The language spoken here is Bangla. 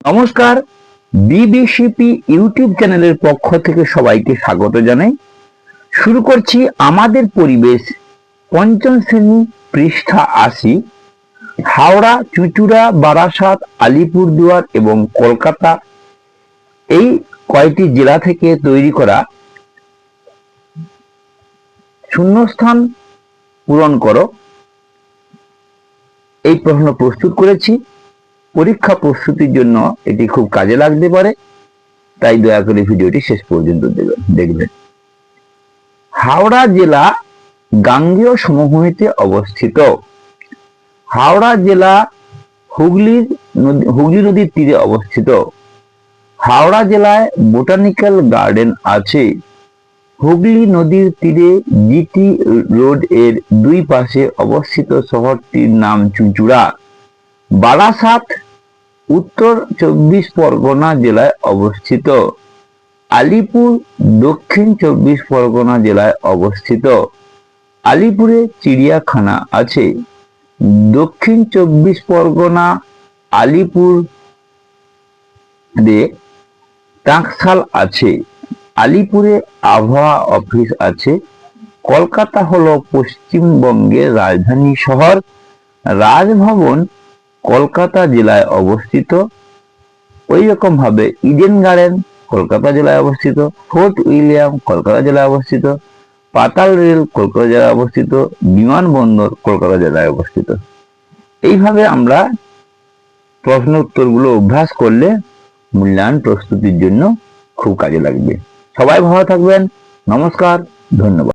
নমস্কার, বিবিসিপি ইউটিউব চ্যানেলের পক্ষ থেকে সবাইকে স্বাগত জানাই। শুরু করছি আমাদের পরিবেশ পঞ্চম শ্রেণী পৃষ্ঠা ৮০। হাওড়া, চুঁচুড়া, বারাসাত, আলিপুরদুয়ার এবং কলকাতা এই কয়টি জেলা থেকে তৈরি করা শূন্যস্থান পূরণ করো এই প্রশ্ন প্রস্তুত করেছি। পরীক্ষা প্রস্তুতির জন্য এটি খুব কাজে লাগতে পারে, তাই দয়া করে ভিডিওটি শেষ পর্যন্ত দেখবেন। হাওড়া জেলা গাঙ্গেয় সমভূমিতে অবস্থিত। হাওড়া জেলা হুগলি নদীর তীরে অবস্থিত। হাওড়া জেলায় বোটানিক্যাল গার্ডেন আছে। হুগলি নদীর তীরে জিটি রোড এর দুই পাশে অবস্থিত শহরটির নাম চুঁচুড়া। বারাসাত উত্তর ২৪ পরগনা জেলায় অবস্থিত। আলিপুর দক্ষিণ ২৪ পরগনা জেলায় অবস্থিত। আলিপুরে চিড়িয়াখানা আছে। দক্ষিণ ২৪ পরগনা আলিপুর টাকশাল আছে। আলিপুরে আবহাওয়া অফিস আছে। কলকাতা হলো পশ্চিমবঙ্গের রাজধানী শহর। রাজভবন কলকাতা জেলায় অবস্থিত। ওই রকম ভাবে ইডেন গার্ডেন কলকাতা জেলায় অবস্থিত। ফোর্ট উইলিয়াম কলকাতা জেলায় অবস্থিত। পাতাল রেল কলকাতা জেলায় অবস্থিত। বিমানবন্দর কলকাতা জেলায় অবস্থিত। এইভাবে আমরা প্রশ্ন উত্তরগুলো অভ্যাস করলে মূল্যায়ন প্রস্তুতির জন্য খুব কাজে লাগবে। সবাই ভালো থাকবেন। নমস্কার, ধন্যবাদ।